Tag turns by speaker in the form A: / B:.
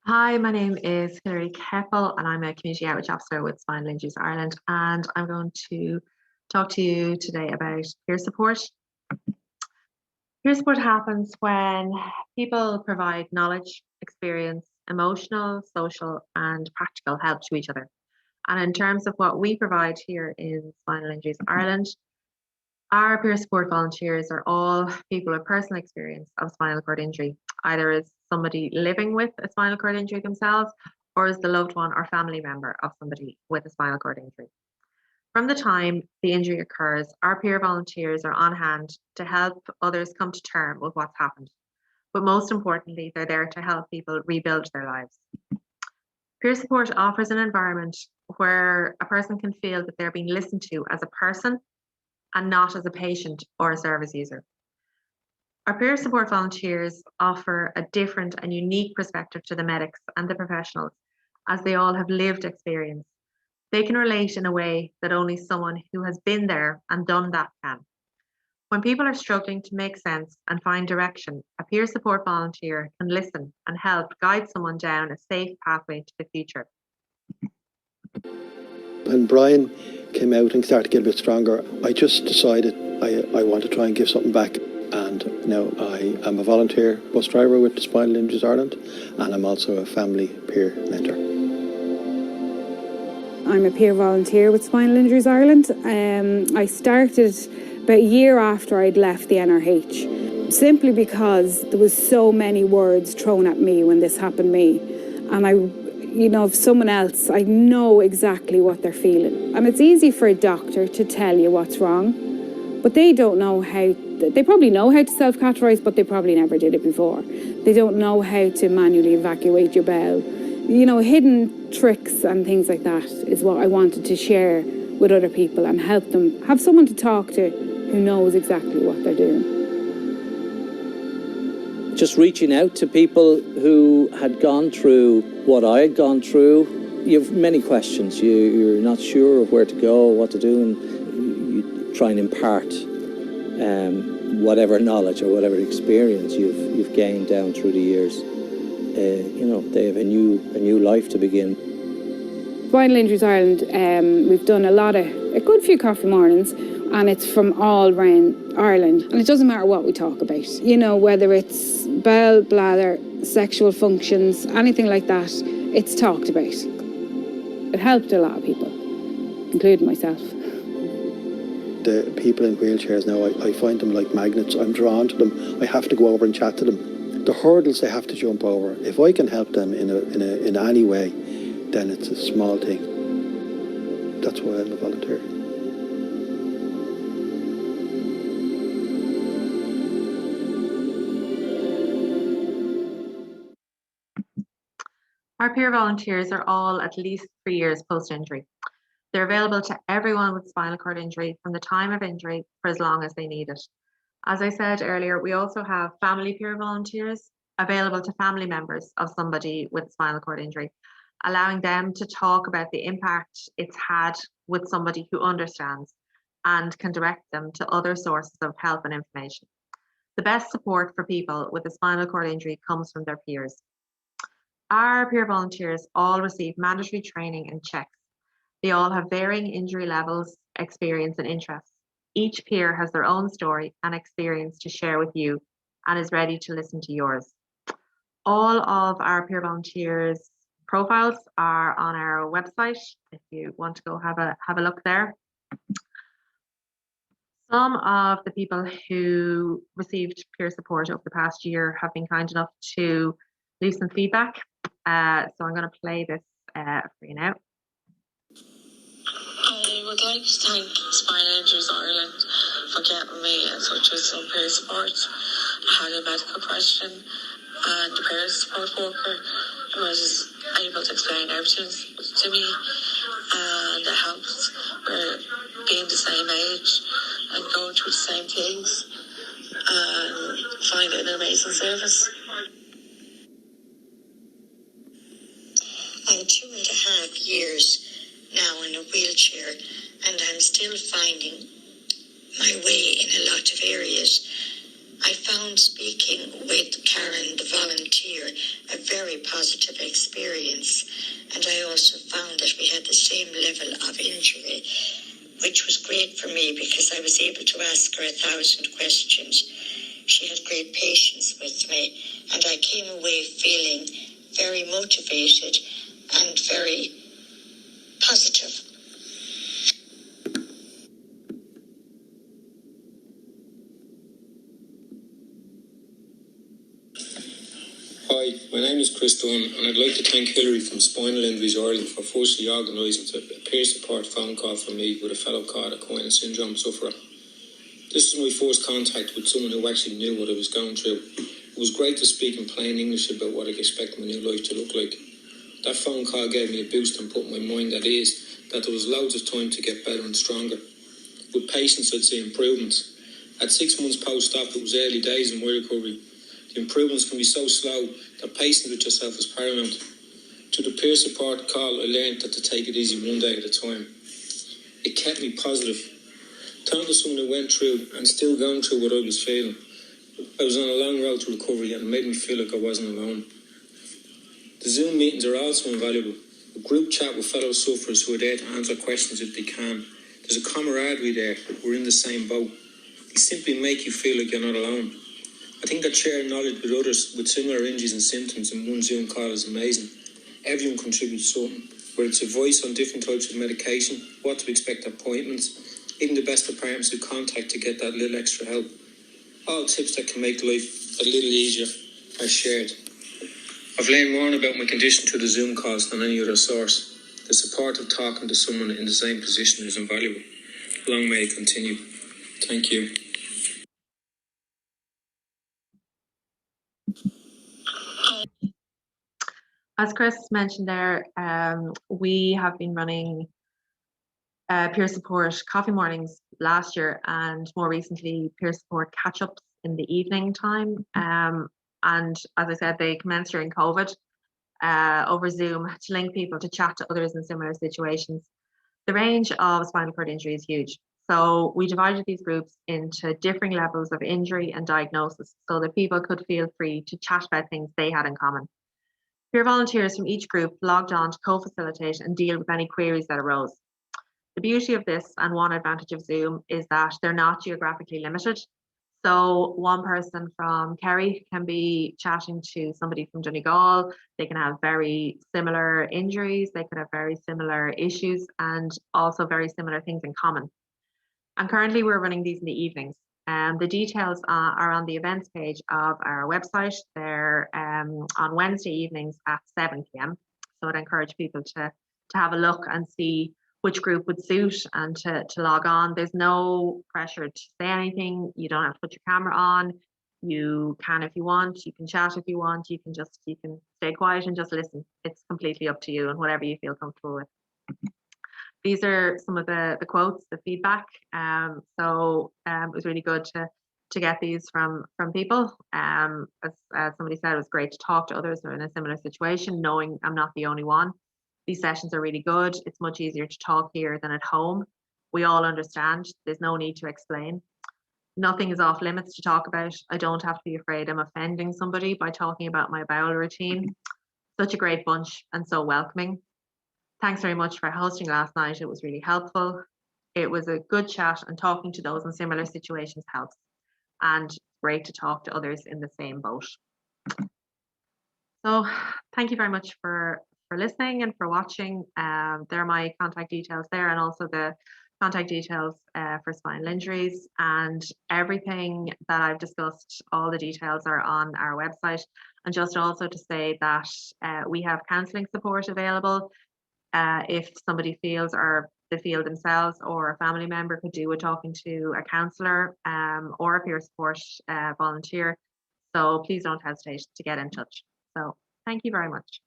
A: Hi, my name is Hilary Keppel, and I'm a Community Outreach Officer with Spinal Injuries Ireland. And I'm going to talk to you today about peer support. Peer support happens when people provide knowledge, experience, emotional, social, and practical help to each other. And in terms of what we provide here in Spinal Injuries Ireland, our peer support volunteers are all people with personal experience of spinal cord injury, either as somebody living with a spinal cord injury themselves or as the loved one or family member of somebody with a spinal cord injury. From the time the injury occurs, our peer volunteers are on hand to help others come to terms with what's happened. But most importantly, they're there to help people rebuild their lives. Peer support offers an environment where a person can feel that they're being listened to as a person and not as a patient or a service user. Our peer support volunteers offer a different and unique perspective to the medics and the professionals, as they all have lived experience. They can relate in a way that only someone who has been there and done that can. When people are struggling to make sense and find direction, a peer support volunteer can listen and help guide someone down a safe pathway to the future.
B: When Brian came out and started to get a bit stronger, I just decided I want to try and give something back. And now I am a volunteer bus driver with Spinal Injuries Ireland, and I'm also a family peer mentor.
C: I'm a peer volunteer with Spinal Injuries Ireland. I started about a year after I'd left the NRH, simply because there was so many words thrown at me when this happened to me. And if someone else, I know exactly what they're feeling. And it's easy for a doctor to tell you what's wrong, but they don't know they probably know how to self-catheterize, but they probably never did it before. They don't know how to manually evacuate your bowel. Hidden tricks and things like that is what I wanted to share with other people and help them have someone to talk to who knows exactly what they're doing.
D: Just reaching out to people who had gone through what I had gone through. You have many questions. You're not sure of where to go, what to do, and you try and impart whatever knowledge or whatever experience you've gained down through the years. They have a new life to begin.
C: Spinal Injuries Ireland, we've done a good few coffee mornings, and it's from all around Ireland. And it doesn't matter what we talk about, whether it's bowel, bladder, sexual functions, anything like that, it's talked about. It helped a lot of people, including myself.
B: The people in wheelchairs now, I find them like magnets. I'm drawn to them. I have to go over and chat to them. The hurdles they have to jump over, if I can help them in any way, then it's a small thing. That's why I'm a volunteer.
A: Our peer volunteers are all at least 3 years post-injury. They're available to everyone with spinal cord injury from the time of injury for as long as they need it. As I said earlier, we also have family peer volunteers available to family members of somebody with spinal cord injury, allowing them to talk about the impact it's had with somebody who understands and can direct them to other sources of help and information. The best support for people with a spinal cord injury comes from their peers. Our peer volunteers all receive mandatory training and checks. They all have varying injury levels, experience, and interests. Each peer has their own story and experience to share with you and is ready to listen to yours. All of our peer volunteers' profiles are on our website if you want to go have a look there. Some of the people who received peer support over the past year have been kind enough to leave some feedback. So I'm going to play this for you now.
E: I would like to thank Spinal Injuries Ireland for getting me in touch with some peer support. I had a medical question and the peer support worker was able to explain everything to me, and it helped with being the same age and going through the same things, and find it an amazing service. I'm 2.5 years now in a wheelchair, and I'm still finding my way in a lot of areas. I found speaking with Karen, the volunteer, volunteer a very positive experience. And I also found that we had the same level of injury, which was great for me because I was able to ask her 1,000 questions. She had great patience with me, and I came away feeling very motivated and very positive.
F: Hi, my name is Chris Dunn, and I'd like to thank Hilary from Spinal Injuries Ireland for firstly organising a peer support phone call for me with a fellow cardiac syndrome sufferer. This was my first contact with someone who actually knew what I was going through. It was great to speak in plain English about what I expect my new life to look like. That phone call gave me a boost and put my mind at ease that there was loads of time to get better and stronger. With patience, I'd see improvements. At 6 months post-op, it was early days in my recovery. The improvements can be so slow that patience with yourself is paramount. To the peer support call, I learned that to take it easy one day at a time. It kept me positive. Talking to someone who went through and still going through what I was feeling, I was on a long road to recovery and it made me feel like I wasn't alone. The Zoom meetings are also invaluable. A group chat with fellow sufferers who are there to answer questions if they can. There's a camaraderie there. We're in the same boat. They simply make you feel like you're not alone. I think that sharing knowledge with others with similar injuries and symptoms in one Zoom call is amazing. Everyone contributes something, whether it's advice on different types of medication, what to expect at appointments, even the best departments to contact to get that little extra help. All tips that can make life a little easier are shared. I've learned more about my condition through the Zoom calls than any other source. The support of talking to someone in the same position is invaluable. Long may it continue. Thank you.
A: As Chris mentioned there, we have been running peer support coffee mornings last year and more recently peer support catch-ups in the evening time. And as I said, they commenced during COVID over Zoom to link people to chat to others in similar situations. The range of spinal cord injury is huge. So we divided these groups into differing levels of injury and diagnosis so that people could feel free to chat about things they had in common. Peer volunteers from each group logged on to co-facilitate and deal with any queries that arose. The beauty of this and one advantage of Zoom is that they're not geographically limited. So one person from Kerry can be chatting to somebody from Donegal. They can have very similar injuries. They could have very similar issues and also very similar things in common. And currently we're running these in the evenings. The details are on the events page of our website. They're on Wednesday evenings at 7 p.m. So I'd encourage people to have a look and see which group would suit and to log on. There's no pressure to say anything. You don't have to put your camera on. You can if you want. You can chat if you want. You can stay quiet and just listen. It's completely up to you and whatever you feel comfortable with. These are some of the quotes, the feedback. It was really good to get these from people. As somebody said, it was great to talk to others who are in a similar situation, knowing I'm not the only one. These sessions are really good. It's much easier to talk here than at home. We all understand. There's no need to explain. Nothing is off limits to talk about. I don't have to be afraid I'm offending somebody by talking about my bowel routine. Such a great bunch and so welcoming. Thanks very much for hosting last night. It was really helpful. It was a good chat and talking to those in similar situations helps. And great to talk to others in the same boat. So thank you very much for listening and for watching. There are my contact details there and also the contact details for spinal injuries, and everything that I've discussed, all the details are on our website. And just also to say that we have counselling support available. If somebody feels or they feel themselves or a family member could do with talking to a counsellor or a peer support volunteer. So please don't hesitate to get in touch. So thank you very much.